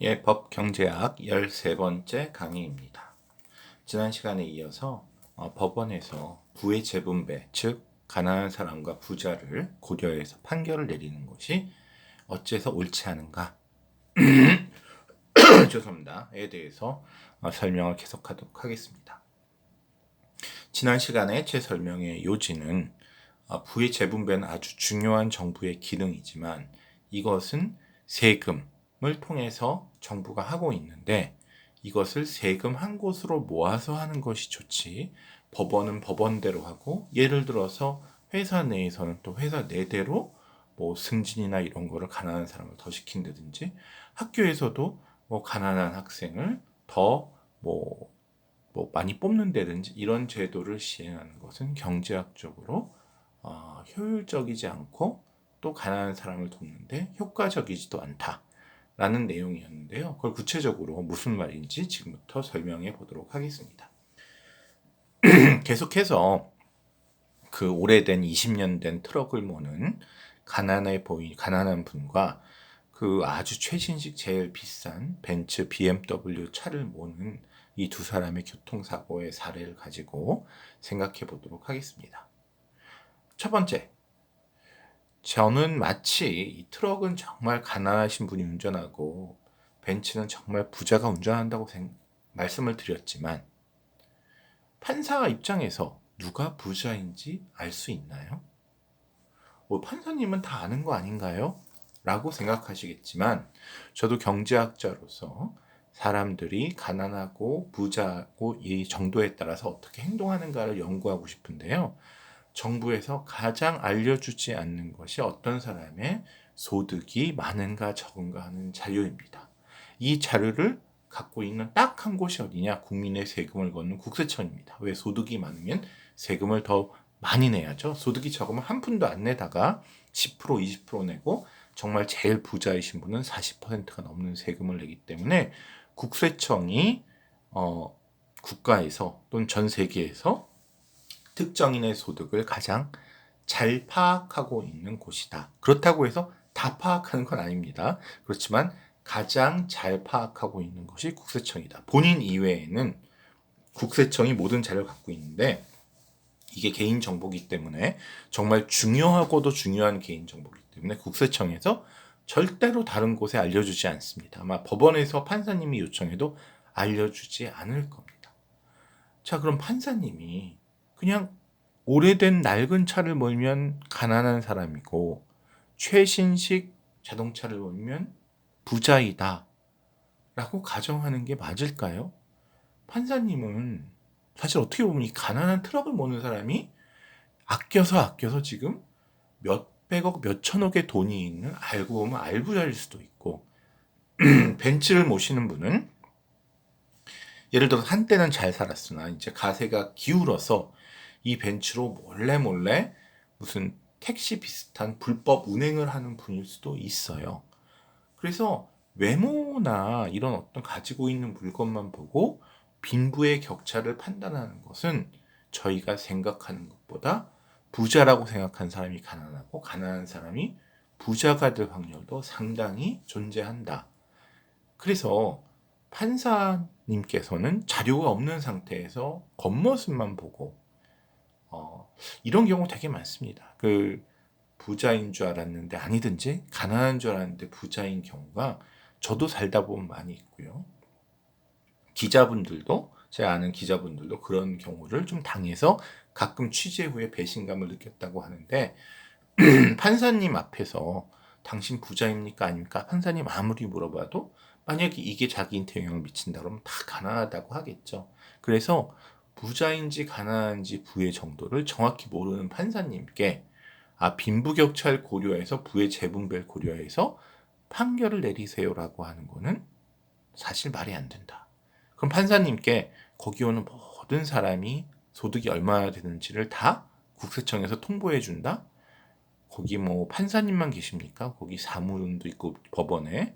예, 법경제학 13번째 강의입니다. 지난 시간에 이어서 법원에서 부의 재분배, 즉 가난한 사람과 부자를 고려해서 판결을 내리는 것이 어째서 옳지 않은가 죄송합니다.에 대해서 설명을 계속하도록 하겠습니다. 지난 시간에 제 설명의 요지는 부의 재분배는 아주 중요한 정부의 기능이지만 이것은 세금을 통해서 정부가 하고 있는데 이것을 세금 한 곳으로 모아서 하는 것이 좋지 법원은 법원대로 하고 예를 들어서 회사 내에서는 또 회사 내대로 뭐 승진이나 이런 거를 가난한 사람을 더 시킨다든지 학교에서도 뭐 가난한 학생을 더 많이 뽑는다든지 이런 제도를 시행하는 것은 경제학적으로 효율적이지 않고 또 가난한 사람을 돕는데 효과적이지도 않다라는 내용이었는데요. 그걸 구체적으로 무슨 말인지 지금부터 설명해 보도록 하겠습니다. 계속해서 그 오래된 20년 된 트럭을 모는 가난한 분과 그 아주 최신식 제일 비싼 벤츠 BMW 차를 모는 이 두 사람의 교통사고의 사례를 가지고 생각해 보도록 하겠습니다. 첫 번째, 저는 마치 이 트럭은 정말 가난하신 분이 운전하고 벤츠는 정말 부자가 운전한다고 말씀을 드렸지만 판사 입장에서 누가 부자인지 알 수 있나요? 판사님은 다 아는 거 아닌가요? 라고 생각하시겠지만 저도 경제학자로서 사람들이 가난하고 부자고 이 정도에 따라서 어떻게 행동하는가를 연구하고 싶은데요. 정부에서 가장 알려주지 않는 것이 어떤 사람의 소득이 많은가 적은가 하는 자료입니다. 이 자료를 갖고 있는 딱 한 곳이 어디냐? 국민의 세금을 걷는 국세청입니다. 왜 소득이 많으면 세금을 더 많이 내야죠. 소득이 적으면 한 푼도 안 내다가 10% 20% 내고 정말 제일 부자이신 분은 40%가 넘는 세금을 내기 때문에 국세청이 국가에서 또는 전 세계에서 특정인의 소득을 가장 잘 파악하고 있는 곳이다. 그렇다고 해서 다 파악하는 건 아닙니다. 그렇지만 가장 잘 파악하고 있는 것이 국세청이다. 본인 이외에는 국세청이 모든 자료를 갖고 있는데 이게 개인정보이기 때문에 정말 중요하고도 중요한 개인정보이기 때문에 국세청에서 절대로 다른 곳에 알려주지 않습니다. 아마 법원에서 판사님이 요청해도 알려주지 않을 겁니다. 자, 그럼 판사님이 그냥 오래된 낡은 차를 몰면 가난한 사람이고 최신식 자동차를 몰면 부자이다 라고 가정하는 게 맞을까요? 판사님은 사실 어떻게 보면 이 가난한 트럭을 모는 사람이 아껴서 지금 몇백억, 몇천억의 돈이 있는 알고 보면 알부자일 수도 있고 벤츠를 모시는 분은 예를 들어서 한때는 잘 살았으나 이제 가세가 기울어서 이 벤츠로 몰래 무슨 택시 비슷한 불법 운행을 하는 분일 수도 있어요. 그래서 외모나 이런 어떤 가지고 있는 물건만 보고 빈부의 격차를 판단하는 것은 저희가 생각하는 것보다 부자라고 생각한 사람이 가난하고 가난한 사람이 부자가 될 확률도 상당히 존재한다. 그래서 판사님께서는 자료가 없는 상태에서 겉모습만 보고 이런 경우 되게 많습니다. 그 부자인 줄 알았는데 아니든지 가난한 줄 알았는데 부자인 경우가 저도 살다 보면 많이 있고요. 기자분들도 제가 아는 기자분들도 그런 경우를 좀 당해서 가끔 취재 후에 배신감을 느꼈다고 하는데 판사님 앞에서 당신 부자입니까 아닙니까? 판사님 아무리 물어봐도 만약에 이게 자기한테 영향을 미친다 그러면 다 가난하다고 하겠죠. 그래서 부자인지 가난한지 부의 정도를 정확히 모르는 판사님께 빈부격차를 고려해서 부의 재분배를 고려해서 판결을 내리세요라고 하는 거는 사실 말이 안 된다. 그럼 판사님께 거기 오는 모든 사람이 소득이 얼마나 되는지를 다 국세청에서 통보해 준다? 거기 뭐 판사님만 계십니까? 거기 사무원도 있고 법원에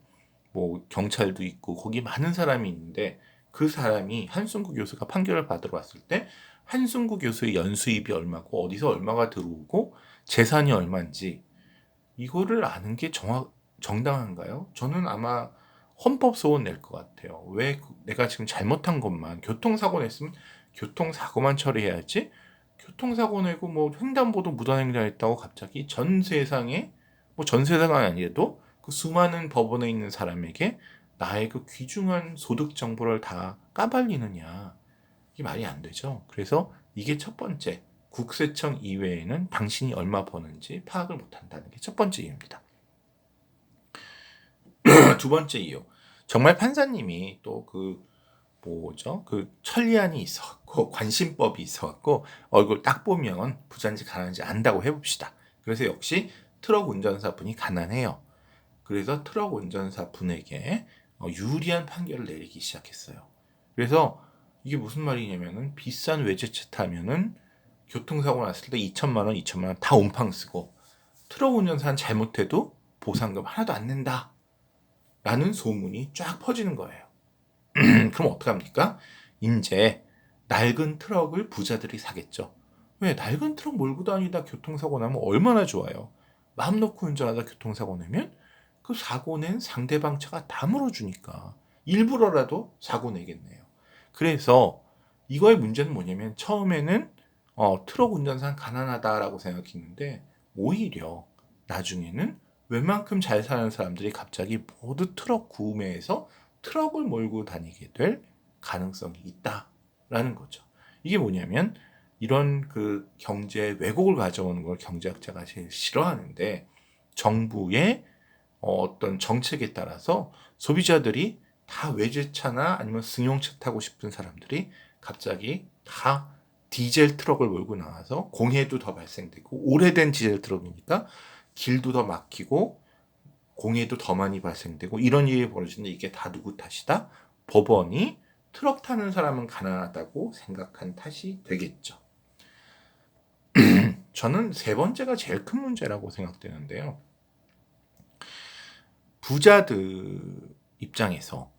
뭐 경찰도 있고 거기 많은 사람이 있는데 그 사람이 한승구 교수가 판결을 받으러 왔을 때 한승구 교수의 연수입이 얼마고 어디서 얼마가 들어오고 재산이 얼마인지 이거를 아는 게 정당한가요? 저는 아마 헌법소원 낼 것 같아요. 왜 내가 지금 잘못한 것만, 교통사고 냈으면 교통사고만 처리해야지, 교통사고 내고 뭐 횡단보도 무단횡단했다고 갑자기 전 세상에, 뭐 전 세상은 아니어도 그 수많은 법원에 있는 사람에게 나의 그 귀중한 소득 정보를 다 까발리느냐. 이게 말이 안 되죠. 그래서 이게 첫 번째, 국세청 이외에는 당신이 얼마 버는지 파악을 못한다는 게 첫 번째 이유입니다. 두 번째 이유, 정말 판사님이 또 그 천리안이 있어갖고 관심법이 있어갖고 얼굴 딱 보면 부자인지 가난한지 안다고 해봅시다. 그래서 역시 트럭 운전사 분이 가난해요. 그래서 트럭 운전사 분에게 유리한 판결을 내리기 시작했어요. 그래서 이게 무슨 말이냐면은 비싼 외제차 타면은 교통사고 났을 때 2천만 원 다 온팡 쓰고, 트럭 운전사는 잘못해도 보상금 하나도 안 낸다 라는 소문이 쫙 퍼지는 거예요. 그럼 어떡합니까? 이제 낡은 트럭을 부자들이 사겠죠. 왜? 낡은 트럭 몰고 다니다 교통사고 나면 얼마나 좋아요. 마음 놓고 운전하다 교통사고 내면 그 사고 낸 상대방 차가 다 물어주니까 일부러라도 사고 내겠네요. 그래서 이거의 문제는 뭐냐면, 처음에는 트럭 운전사는 가난하다라고 생각했는데 오히려 나중에는 웬만큼 잘 사는 사람들이 갑자기 모두 트럭 구매해서 트럭을 몰고 다니게 될 가능성이 있다라는 거죠. 이게 뭐냐면, 이런 그 경제 왜곡을 가져오는 걸 경제학자가 제일 싫어하는데, 정부의 어떤 정책에 따라서 소비자들이 다 외제차나 아니면 승용차 타고 싶은 사람들이 갑자기 다 디젤 트럭을 몰고 나와서 공해도 더 발생되고, 오래된 디젤 트럭이니까 길도 더 막히고 공해도 더 많이 발생되고, 이런 일이 벌어지는데 이게 다 누구 탓이다? 법원이 트럭 타는 사람은 가난하다고 생각한 탓이 되겠죠. 저는 세 번째가 제일 큰 문제라고 생각되는데요. 부자들 입장에서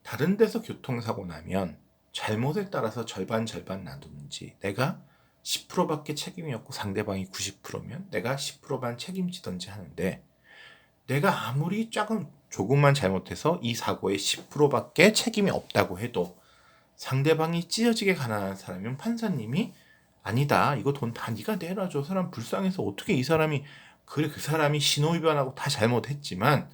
다른 데서 교통사고 나면 잘못에 따라서 절반 나누는지, 내가 10%밖에 책임이 없고 상대방이 90%면 내가 10%만 책임지던지 하는데, 내가 아무리 조금만 잘못해서 이 사고의 10%밖에 책임이 없다고 해도 상대방이 찢어지게 가난한 사람이면 판사님이 아니다, 이거 돈 다 네가 내라, 저 사람 불쌍해서 어떻게 이 사람이, 그래 그 사람이 신호위반하고 다 잘못했지만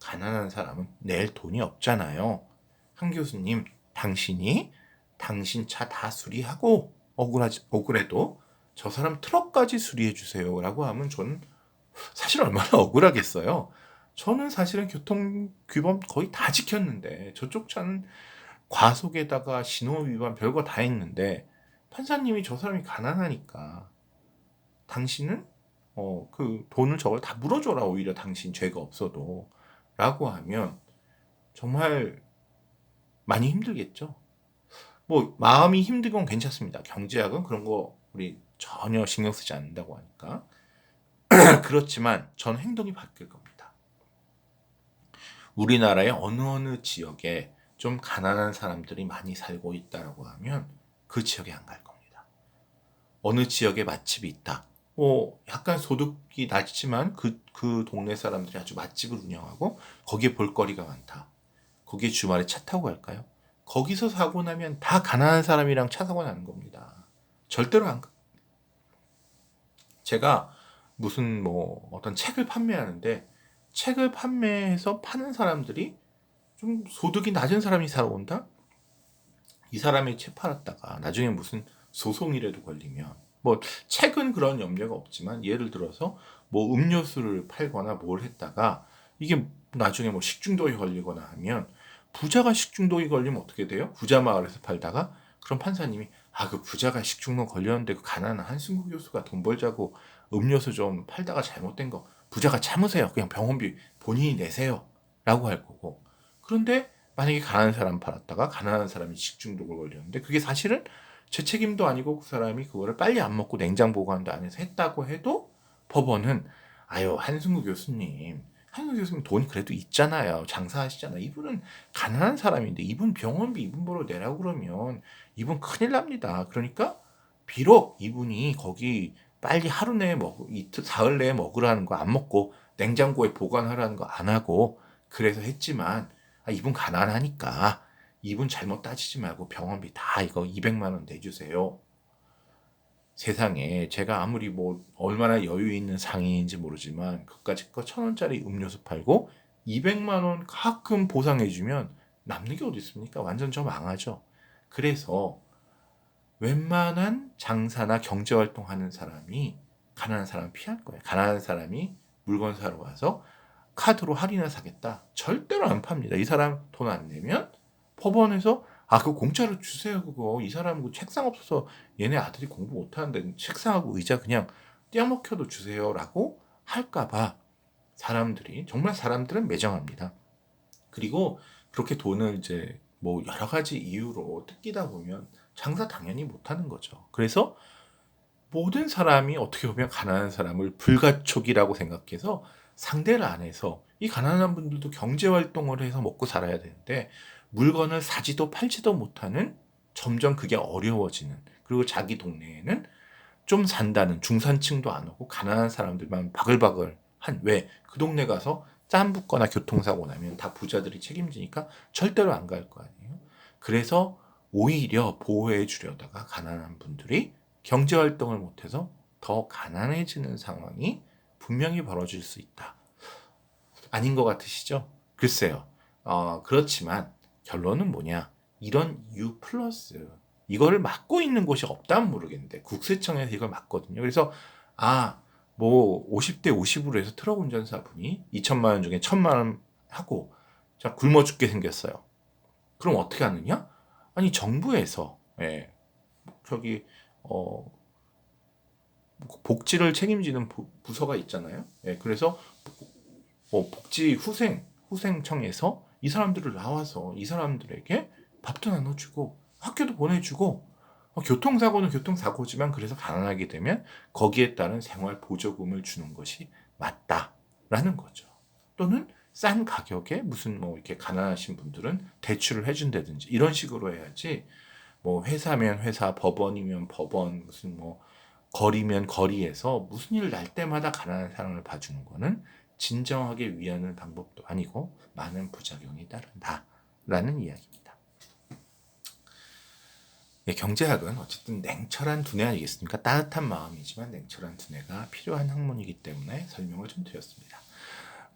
가난한 사람은 낼 돈이 없잖아요. 한 교수님, 당신이 당신 차 다 수리하고 억울해도 저 사람 트럭까지 수리해 주세요 라고 하면 저는 사실 얼마나 억울하겠어요. 저는 사실은 교통규범 거의 다 지켰는데, 저쪽 차는 과속에다가 신호위반 별거 다 했는데, 판사님이 저 사람이 가난하니까 당신은 그 돈을 저걸 다 물어줘라, 오히려 당신 죄가 없어도 라고 하면 정말 많이 힘들겠죠. 뭐 마음이 힘든 건 괜찮습니다. 경제학은 그런 거 우리 전혀 신경 쓰지 않는다고 하니까. 그렇지만 전 행동이 바뀔 겁니다. 우리나라의 어느 지역에 좀 가난한 사람들이 많이 살고 있다라고 하면 그 지역에 안 갈 겁니다. 어느 지역에 맛집이 있다. 뭐 약간 소득이 낮지만 그 동네 사람들이 아주 맛집을 운영하고 거기에 볼거리가 많다. 거기에 주말에 차 타고 갈까요? 거기서 사고 나면 다 가난한 사람이랑 차 사고 나는 겁니다. 절대로 안 가. 제가 무슨 뭐 어떤 책을 판매하는데, 책을 판매해서 파는 사람들이 좀 소득이 낮은 사람이 사러 온다? 이 사람이 책 팔았다가 나중에 무슨 소송이라도 걸리면, 뭐 책은 그런 염려가 없지만 예를 들어서 뭐 음료수를 팔거나 뭘 했다가 이게 나중에 뭐 식중독에 걸리거나 하면, 부자가 식중독에 걸리면 어떻게 돼요? 부자 마을에서 팔다가 그럼 판사님이 그 부자가 식중독 걸렸는데 그 가난한 한승구 교수가 돈 벌자고 음료수 좀 팔다가 잘못된 거 부자가 참으세요. 그냥 병원비 본인이 내세요. 라고 할 거고, 그런데 만약에 가난한 사람 팔았다가 가난한 사람이 식중독을 걸렸는데 그게 사실은 제 책임도 아니고 그 사람이 그거를 빨리 안 먹고 냉장 보관도 안 해서 했다고 해도 법원은 한승구 교수님 돈이 그래도 있잖아요. 장사하시잖아요. 이분은 가난한 사람인데 이분 병원비 이분 보러 내라고 그러면 이분 큰일 납니다. 그러니까 비록 이분이 거기 빨리 하루 내에 이틀 사흘 내에 먹으라는 거 안 먹고 냉장고에 보관하라는 거 안 하고 그래서 했지만, 이분 가난하니까 이분 잘못 따지지 말고 병원비 다 이거 200만 원 내주세요. 세상에 제가 아무리 뭐 얼마나 여유 있는 상인인지 모르지만 그까짓 거 1,000원짜리 음료수 팔고 200만 원 가끔 보상해주면 남는 게 어디 있습니까? 완전 저 망하죠. 그래서 웬만한 장사나 경제활동하는 사람이 가난한 사람 피할 거예요. 가난한 사람이 물건 사러 와서 카드로 할인해 사겠다. 절대로 안 팝니다. 이 사람 돈 안 내면 법원에서 그거 공짜로 주세요. 그거 이 사람 그 책상 없어서 얘네 아들이 공부 못하는데 책상하고 의자 그냥 떼어먹혀도 주세요라고 할까봐 정말 사람들은 매정합니다. 그리고 그렇게 돈을 이제 뭐 여러 가지 이유로 뜯기다 보면 장사 당연히 못하는 거죠. 그래서 모든 사람이 어떻게 보면 가난한 사람을 불가촉이라고 생각해서 상대를 안 해서 이 가난한 분들도 경제활동을 해서 먹고 살아야 되는데 물건을 사지도 팔지도 못하는 점점 그게 어려워지는 그리고 자기 동네에는 좀 산다는 중산층도 안 오고 가난한 사람들만 바글바글 왜? 그 동네 가서 짬 붙거나 교통사고 나면 다 부자들이 책임지니까 절대로 안 갈 거 아니에요. 그래서 오히려 보호해 주려다가 가난한 분들이 경제활동을 못해서 더 가난해지는 상황이 분명히 벌어질 수 있다. 아닌 것 같으시죠? 글쎄요. 그렇지만 결론은 뭐냐? 이런 U 플러스 이거를 막고 있는 곳이 없다면 모르겠는데 국세청에서 이걸 막거든요. 그래서 뭐 50대 50으로 해서 트럭 운전사분이 2천만 원 중에 1,000만 원 하고 자 굶어 죽게 생겼어요. 그럼 어떻게 하느냐? 아니 정부에서 저기 복지를 책임지는 부서가 있잖아요. 그래서 복지 후생청에서 이 사람들을 나와서 이 사람들에게 밥도 나눠주고 학교도 보내주고 교통사고는 교통사고지만 그래서 가난하게 되면 거기에 따른 생활 보조금을 주는 것이 맞다라는 거죠. 또는 싼 가격에 무슨 뭐 이렇게 가난하신 분들은 대출을 해준다든지 이런 식으로 해야지 뭐 회사면 회사, 법원이면 법원, 무슨 뭐 거리면 거리에서 무슨 일 날 때마다 가난한 사람을 봐주는 거는 진정하게 위하는 방법도 아니고 많은 부작용이 따른다라는 이야기입니다. 경제학은 어쨌든 냉철한 두뇌 아니겠습니까? 따뜻한 마음이지만 냉철한 두뇌가 필요한 학문이기 때문에 설명을 좀 드렸습니다.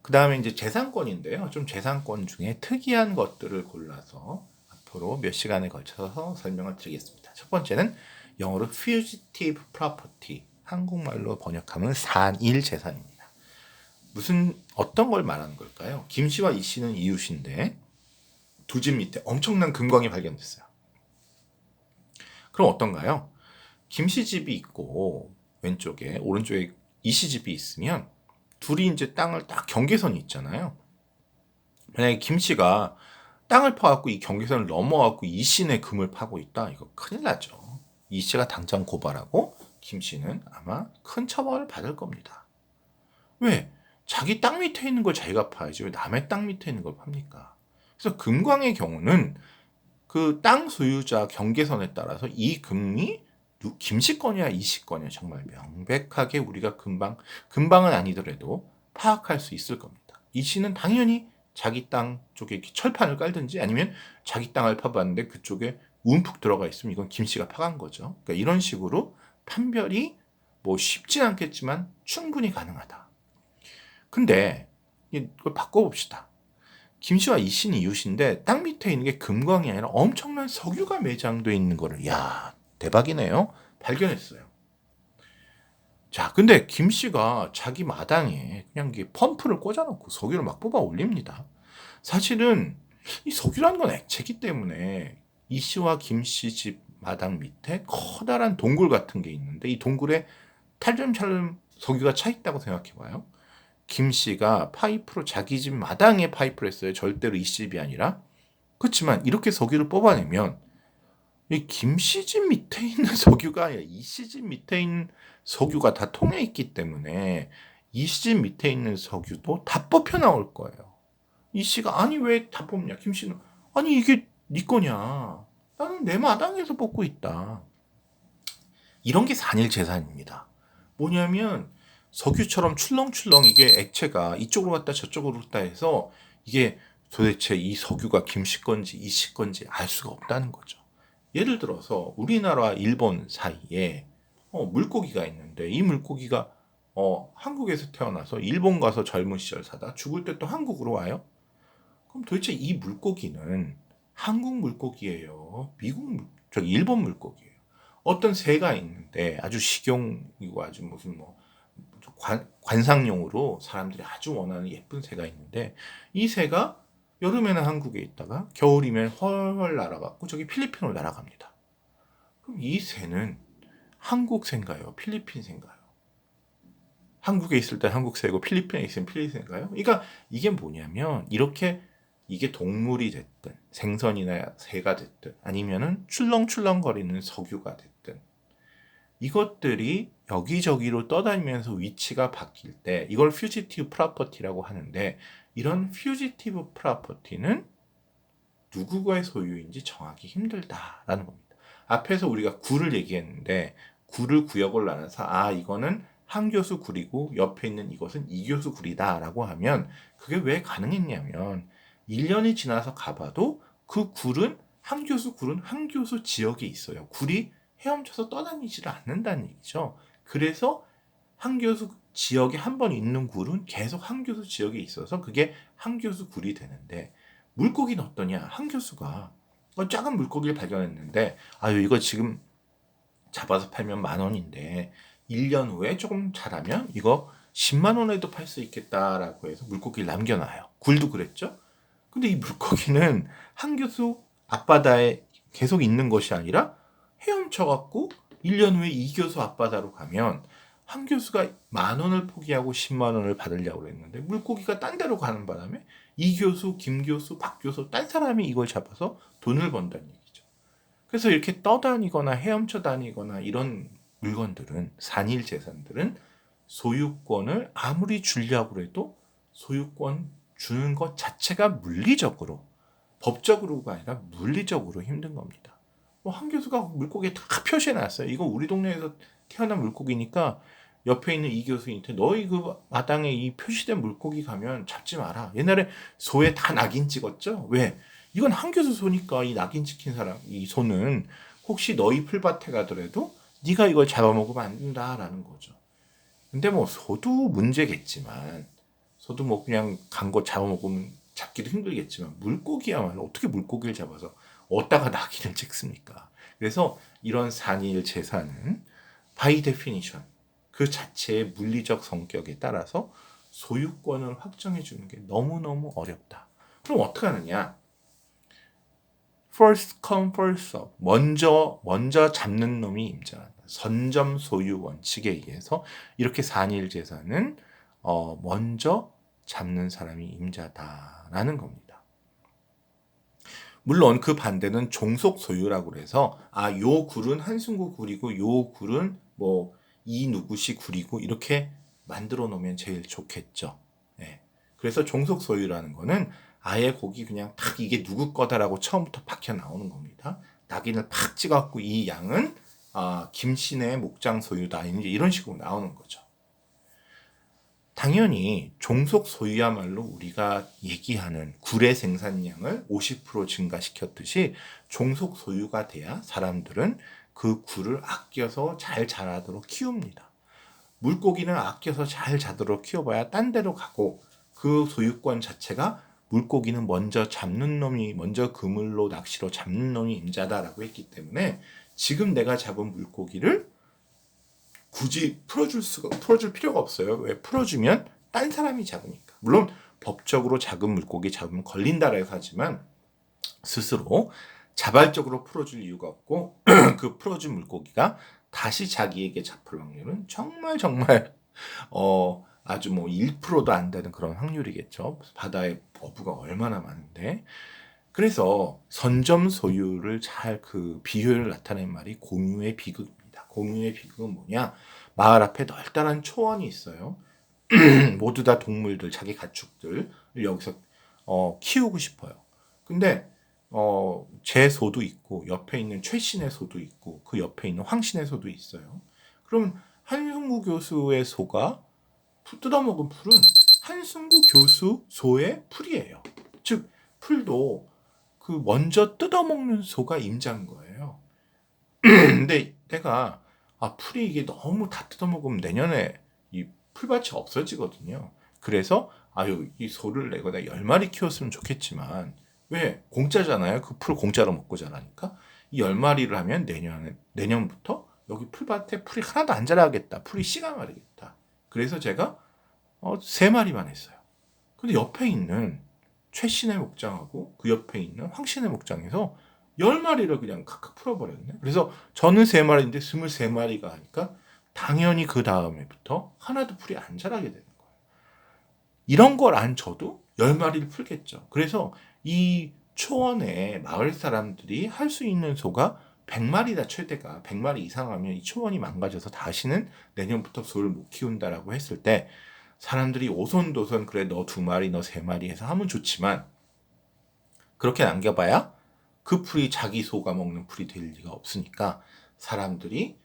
그 다음에 이제 재산권인데요. 좀 재산권 중에 특이한 것들을 골라서 앞으로 몇 시간에 걸쳐서 설명을 드리겠습니다. 첫 번째는 영어로 fugitive property, 한국말로 번역하면 산일 재산입니다. 어떤 걸 말하는 걸까요? 김 씨와 이 씨는 이웃인데 두 집 밑에 엄청난 금광이 발견됐어요. 그럼 어떤가요? 김 씨 집이 있고 왼쪽에 오른쪽에 이 씨 집이 있으면 둘이 이제 땅을 딱 경계선이 있잖아요. 만약에 김 씨가 땅을 파갖고 이 경계선을 넘어갖고 이 씨네 금을 파고 있다. 이거 큰일 나죠. 이 씨가 당장 고발하고 김 씨는 아마 큰 처벌을 받을 겁니다. 왜? 자기 땅 밑에 있는 걸 자기가 파야지 왜 남의 땅 밑에 있는 걸 팝니까? 그래서 금광의 경우는 그 땅 소유자 경계선에 따라서 이 금이 김씨 거냐 이씨 거냐 정말 명백하게 우리가 금방은 아니더라도 파악할 수 있을 겁니다. 이 씨는 당연히 자기 땅 쪽에 철판을 깔든지 아니면 자기 땅을 파봤는데 그쪽에 움푹 들어가 있으면 이건 김씨가 파간 거죠. 그러니까 이런 식으로 판별이 뭐 쉽진 않겠지만 충분히 가능하다. 근데 이걸 바꿔봅시다. 김씨와 이씨는 이웃인데 땅 밑에 있는 게 금광이 아니라 엄청난 석유가 매장되어 있는 거를 대박이네요. 발견했어요. 자, 근데 김씨가 자기 마당에 그냥 펌프를 꽂아놓고 석유를 막 뽑아 올립니다. 사실은 이 석유라는 건 액체이기 때문에 이씨와 김씨 집 마당 밑에 커다란 동굴 같은 게 있는데 이 동굴에 탈점찰름 석유가 차 있다고 생각해봐요. 김씨가 파이프로 자기 집 마당에 파이프를 했어요. 절대로 이씨 집이 아니라. 그렇지만 이렇게 석유를 뽑아내면 이 김씨 집 밑에 있는 석유가 아니라 이씨 집 밑에 있는 석유가 다 통해 있기 때문에 이씨 집 밑에 있는 석유도 다 뽑혀 나올 거예요. 이씨가 아니 왜 다 뽑냐? 김씨는 아니 이게 네 거냐? 나는 내 마당에서 뽑고 있다. 이런 게 산일 재산입니다. 뭐냐면 석유처럼 출렁출렁 이게 액체가 이쪽으로 갔다 저쪽으로 갔다 해서 이게 도대체 이 석유가 김씨 건지 이씨 건지 알 수가 없다는 거죠. 예를 들어서 우리나라와 일본 사이에 물고기가 있는데 이 물고기가 한국에서 태어나서 일본 가서 젊은 시절 사다 죽을 때 또 한국으로 와요. 그럼 도대체 이 물고기는 한국 물고기예요? 저기 일본 물고기예요? 어떤 새가 있는데 아주 식용이고 아주 무슨 뭐 관상용으로 사람들이 아주 원하는 예쁜 새가 있는데 이 새가 여름에는 한국에 있다가 겨울이면 헐헐 날아가고 저기 필리핀으로 날아갑니다. 그럼 이 새는 한국 새인가요? 필리핀 새인가요? 한국에 있을 때 한국 새고 필리핀에 있으면 필리핀 새인가요? 그러니까 이게 뭐냐면 이렇게 이게 동물이 됐든 생선이나 새가 됐든 아니면은 출렁출렁거리는 석유가 됐든 이것들이 여기저기로 떠다니면서 위치가 바뀔 때 이걸 퓨지티브 프로퍼티라고 하는데 이런 퓨지티브 프로퍼티는 누구의 소유인지 정하기 힘들다라는 겁니다. 앞에서 우리가 구를 얘기했는데 구를 구역을 나눠서 이거는 한 교수 굴이고 옆에 있는 이것은 이 교수 굴이다라고 하면 그게 왜 가능했냐면 1년이 지나서 가봐도 그 굴은 한 교수 지역에 있어요. 굴이 헤엄쳐서 떠다니지를 않는다는 얘기죠. 그래서 한 교수 지역에 한 번 있는 굴은 계속 한 교수 지역에 있어서 그게 한 교수 굴이 되는데 물고기는 어떠냐? 한 교수가 작은 물고기를 발견했는데 이거 지금 잡아서 팔면 10,000원인데 1년 후에 조금 자라면 이거 10만 원에도 팔 수 있겠다라고 해서 물고기를 남겨놔요. 굴도 그랬죠? 근데 이 물고기는 한 교수 앞바다에 계속 있는 것이 아니라 헤엄쳐갖고 1년 후에 이 교수 앞바다로 가면 한 교수가 10,000원을 포기하고 10만 원을 받으려고 그랬는데 물고기가 딴 데로 가는 바람에 이 교수, 김 교수, 박 교수 딴 사람이 이걸 잡아서 돈을 번다는 얘기죠. 그래서 이렇게 떠다니거나 헤엄쳐 다니거나 이런 물건들은 산일 재산들은 소유권을 아무리 주려고 해도 소유권 주는 것 자체가 물리적으로 법적으로가 아니라 물리적으로 힘든 겁니다. 한 교수가 물고기에 다 표시해놨어요. 이거 우리 동네에서 태어난 물고기니까 옆에 있는 이 교수한테 너희 그 마당에 이 표시된 물고기 가면 잡지 마라. 옛날에 소에 다 낙인 찍었죠? 왜? 이건 한 교수 소니까 이 낙인 찍힌 사람, 이 소는 혹시 너희 풀밭에 가더라도 네가 이걸 잡아먹으면 안 된다라는 거죠. 근데 뭐 소도 문제겠지만 소도 뭐 그냥 간 거 잡아먹으면 잡기도 힘들겠지만 물고기야말로 어떻게 물고기를 잡아서 어디다가 낙인을 찍습니까? 그래서 이런 산일 재산은 by definition 그 자체의 물리적 성격에 따라서 소유권을 확정해 주는 게 너무너무 어렵다. 그럼 어떻게 하느냐? first come first serve. 먼저 잡는 놈이 임자한다. 선점 소유 원칙에 의해서 이렇게 산일 재산은 먼저 잡는 사람이 임자다라는 겁니다. 물론 그 반대는 종속 소유라고 해서 요 굴은 한승구 굴이고 요 굴은 뭐 이 누구시 굴이고 이렇게 만들어 놓으면 제일 좋겠죠. 네. 그래서 종속 소유라는 거는 아예 거기 그냥 탁 이게 누구 거다라고 처음부터 박혀 나오는 겁니다. 낙인을 팍 찍어갖고 이 양은 김씨네 목장 소유다 이런 식으로 나오는 거죠. 당연히 종속 소유야말로 우리가 얘기하는 굴의 생산량을 50% 증가시켰듯이 종속 소유가 돼야 사람들은 그 굴을 아껴서 잘 자라도록 키웁니다. 물고기는 아껴서 잘 자도록 키워봐야 딴 데로 가고 그 소유권 자체가 물고기는 먼저 그물로 낚시로 잡는 놈이 임자다라고 했기 때문에 지금 내가 잡은 물고기를 굳이 풀어줄 필요가 없어요. 왜? 풀어주면 딴 사람이 잡으니까. 물론 법적으로 작은 물고기 잡으면 걸린다라 해서 하지만 스스로 자발적으로 풀어줄 이유가 없고 그 풀어준 물고기가 다시 자기에게 잡힐 확률은 정말 아주 뭐 1%도 안 되는 그런 확률이겠죠. 바다의 어부가 얼마나 많은데. 그래서 선점 소유를 잘 그 비효율을 나타낸 말이 공유의 비극입니다. 공유의 비극은 뭐냐? 마을 앞에 널따란 초원이 있어요. 모두 다 동물들, 자기 가축들 여기서 키우고 싶어요. 근데 제 소도 있고 옆에 있는 최신의 소도 있고 그 옆에 있는 황신의 소도 있어요. 그럼 한승구 교수의 소가 뜯어먹은 풀은 한승구 교수 소의 풀이에요. 즉 풀도 그 먼저 뜯어먹는 소가 임자인 거예요. 근데 내가 풀이 이게 너무 다 뜯어먹으면 내년에 이 풀밭이 없어지거든요. 그래서 이 소를 내가 10마리 키웠으면 좋겠지만 왜? 공짜잖아요. 그 풀 공짜로 먹고 자라니까 이 10마리를 하면 내년부터 여기 풀밭에 풀이 하나도 안 자라겠다. 풀이 씨가 마르겠다. 그래서 제가 3마리만 했어요. 근데 옆에 있는 최신의 목장하고 그 옆에 있는 황신의 목장에서 10마리를 그냥 각각 풀어버렸네. 그래서 저는 3마리인데 23마리가 하니까 당연히 그 다음에부터 하나도 풀이 안 자라게 되는 거예요. 이런 걸 안 쳐도 10마리를 풀겠죠. 그래서 이 초원에 마을 사람들이 할 수 있는 소가 100마리다. 최대가 100마리 이상 하면 이 초원이 망가져서 다시는 내년부터 소를 못 키운다라고 했을 때 사람들이 오손도손 그래 너 2마리 너 3마리 해서 하면 좋지만 그렇게 남겨봐야 그 풀이 자기 소가 먹는 풀이 될 리가 없으니까 사람들이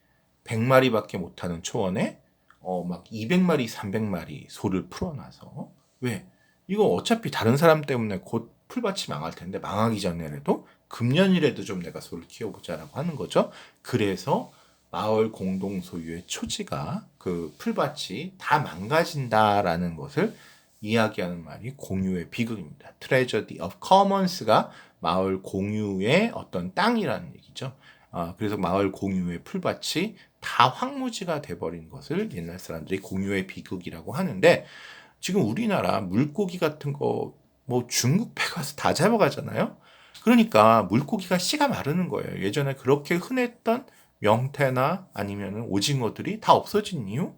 100마리밖에 못하는 초원에 막 200마리 300마리 소를 풀어놔서 왜? 이거 어차피 다른 사람 때문에 곧 풀밭이 망할 텐데 망하기 전에라도 금년이라도 좀 내가 소를 키워보자라고 하는 거죠. 그래서 마을 공동 소유의 초지가 그 풀밭이 다 망가진다라는 것을 이야기하는 말이 공유의 비극입니다. Tragedy of Commons가 마을 공유의 어떤 땅이라는 얘기죠. 그래서 마을 공유의 풀밭이 다 황무지가 돼버린 것을 옛날 사람들이 공유의 비극이라고 하는데 지금 우리나라 물고기 같은 거 뭐 중국 배 가서 다 잡아가잖아요. 그러니까 물고기가 씨가 마르는 거예요. 예전에 그렇게 흔했던 명태나 아니면 오징어들이 다 없어진 이유?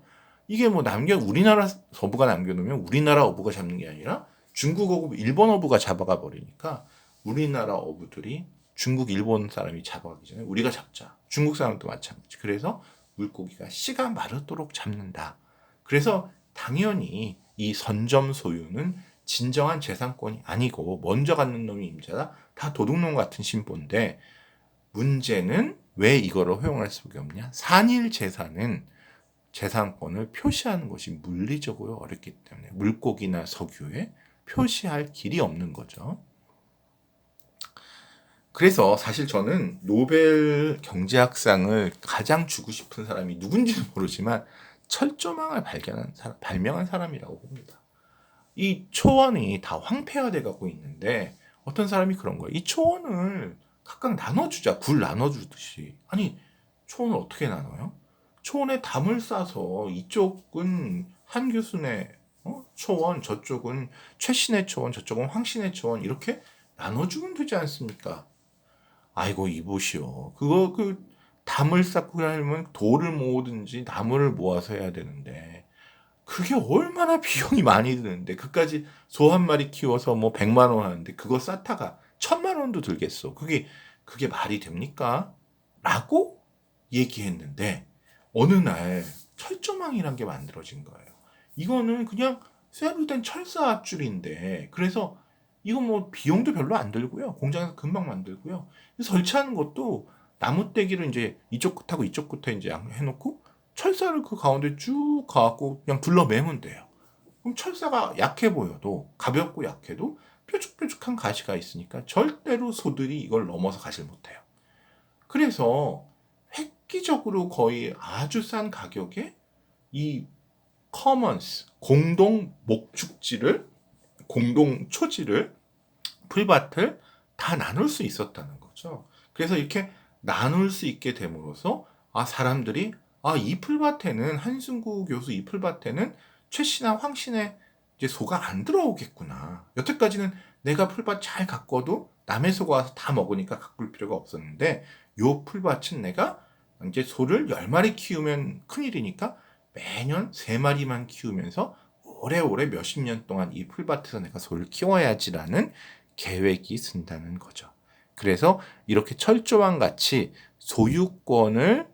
이게 뭐 우리나라 어부가 남겨놓으면 우리나라 어부가 잡는 게 아니라 중국 어부, 일본 어부가 잡아가 버리니까 우리나라 어부들이 중국, 일본 사람이 잡아가기 전에 우리가 잡자. 중국 사람도 마찬가지. 그래서 물고기가 씨가 마르도록 잡는다. 그래서 당연히 이 선점 소유는 진정한 재산권이 아니고 먼저 갖는 놈이 임자다. 다 도둑놈 같은 심보인데 문제는 왜 이거를 허용할 수밖에 없냐? 산일 재산은 재산권을 표시하는 것이 물리적으로 어렵기 때문에 물고기나 석유에 표시할 길이 없는 거죠. 그래서 사실 저는 노벨 경제학상을 가장 주고 싶은 사람이 누군지는 모르지만 철조망을 발명한 사람이라고 봅니다. 이 초원이 다 황폐화돼 갖고 있는데 어떤 사람이 그런 거예요. 이 초원을 각각 나눠주자. 굴 나눠주듯이. 아니 초원을 어떻게 나눠요? 초원에 담을 싸서 이쪽은 한규순의 초원, 저쪽은 최신의 초원, 저쪽은 황신의 초원 이렇게 나눠주면 되지 않습니까? 아이고 이보시오. 그 담을 쌓고 하려면 돌을 모으든지 나무를 모아서 해야 되는데 그게 얼마나 비용이 많이 드는데 그까지 소 한 마리 키워서 뭐 100만 원 하는데 그거 쌓다가 1000만 원도 들겠어. 그게 말이 됩니까? 라고 얘기했는데 어느 날 철조망이란 게 만들어진 거예요. 이거는 그냥 쇠로 된 철사 앞줄인데 그래서 이거 뭐 비용도 별로 안 들고요. 공장에서 금방 만들고요. 설치하는 것도 나무떼기를 이제 이쪽 끝하고 이쪽 끝에 이제 해놓고 철사를 그 가운데 쭉 가갖고 그냥 둘러매면 돼요. 그럼 철사가 약해 보여도 가볍고 약해도 뾰족뾰족한 가시가 있으니까 절대로 소들이 이걸 넘어서 가질 못해요. 그래서 획기적으로 거의 아주 싼 가격에 이 커먼스 공동 목축지를 공동 초지를 풀밭을 다 나눌 수 있었다는 거죠. 그래서 이렇게 나눌 수 있게 됨으로써 사람들이 이 풀밭에는 한승구 교수 이 풀밭에는 최씨나 황신의 이제 소가 안 들어오겠구나. 여태까지는 내가 풀밭 잘 가꿔도 남의 소가 와서 다 먹으니까 가꿀 필요가 없었는데 요 풀밭은 내가 이제 소를 10마리 키우면 큰일이니까 매년 3마리만 키우면서 오래오래 몇십 년 동안 이 풀밭에서 내가 소를 키워야지라는 계획이 쓴다는 거죠. 그래서 이렇게 철조망 같이 소유권을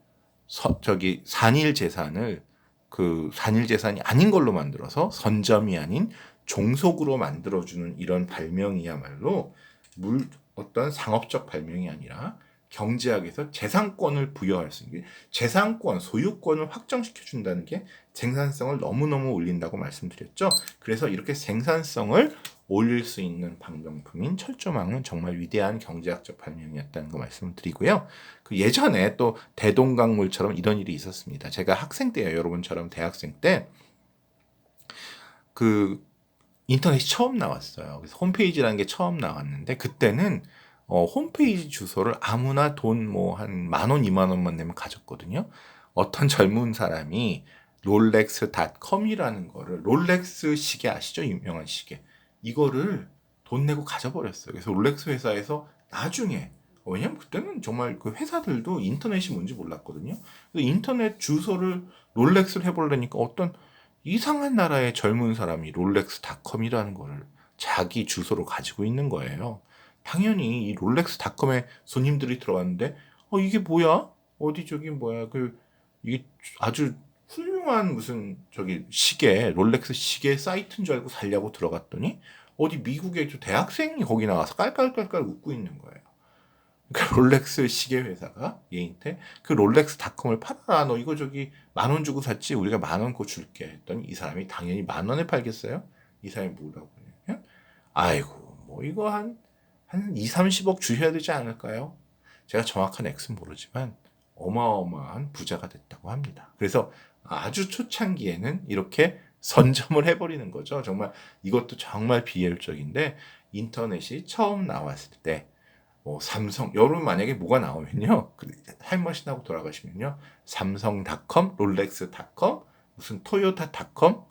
산일 재산을 그 산일 재산이 아닌 걸로 만들어서 선점이 아닌 종속으로 만들어주는 이런 발명이야말로 어떤 상업적 발명이 아니라 경제학에서 재산권을 부여할 수 있는 게 재산권, 소유권을 확정시켜 준다는 게 생산성을 너무너무 올린다고 말씀드렸죠. 그래서 이렇게 생산성을 올릴 수 있는 발명품인 철조망은 정말 위대한 경제학적 발명이었다는 거 말씀을 드리고요. 그 예전에 또 대동강물처럼 이런 일이 있었습니다. 제가 학생 때예요. 여러분처럼 대학생 때 그 인터넷이 처음 나왔어요. 그래서 홈페이지라는 게 처음 나왔는데 그때는 홈페이지 주소를 아무나 돈 뭐 한 10,000원, 20,000원만 내면 가졌거든요. 어떤 젊은 사람이 롤렉스닷컴이라는 거를 롤렉스 시계 아시죠? 유명한 시계. 이거를 돈 내고 가져버렸어요. 그래서 롤렉스 회사에서 나중에 왜냐면 그때는 정말 그 회사들도 인터넷이 뭔지 몰랐거든요. 그래서 인터넷 주소를 롤렉스를 해보려니까 어떤 이상한 나라의 젊은 사람이 롤렉스닷컴이라는 거를 자기 주소로 가지고 있는 거예요. 당연히 이 롤렉스닷컴에 손님들이 들어왔는데 이게 뭐야? 어디 저기 뭐야? 이게 아주 훌륭한 무슨 저기 시계 롤렉스 시계 사이트인 줄 알고 살려고 들어갔더니 어디 미국의 저 대학생이 거기 나와서 깔깔깔깔 웃고 있는 거예요. 그러니까 롤렉스 시계 회사가 얘한테 그 롤렉스닷컴을 팔아라. 너 이거 저기 10,000원 주고 샀지? 우리가 10,000원 거 줄게. 했더니 이 사람이 당연히 10,000원에 팔겠어요? 이 사람이 뭐라고 그러냐면 아이고 뭐 이거 한 2, 30억 주셔야 되지 않을까요? 제가 정확한 액수는 모르지만 어마어마한 부자가 됐다고 합니다. 그래서 아주 초창기에는 이렇게 선점을 해버리는 거죠. 정말 이것도 정말 비효율적인데 인터넷이 처음 나왔을 때 삼성, 여러분 만약에 뭐가 나오면요. 타임머신하고 돌아가시면요. 삼성닷컴, 롤렉스닷컴, 무슨 토요타닷컴,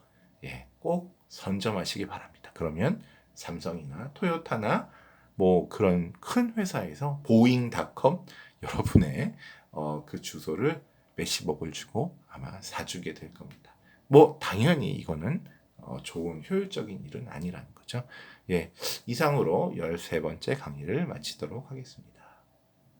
예, 꼭 선점하시기 바랍니다. 그러면 삼성이나 토요타나 뭐 그런 큰 회사에서 보잉닷컴 여러분의 그 주소를 몇십억을 주고 아마 사주게 될 겁니다. 뭐 당연히 이거는 좋은 효율적인 일은 아니라는 거죠. 예, 이상으로 13번째 강의를 마치도록 하겠습니다.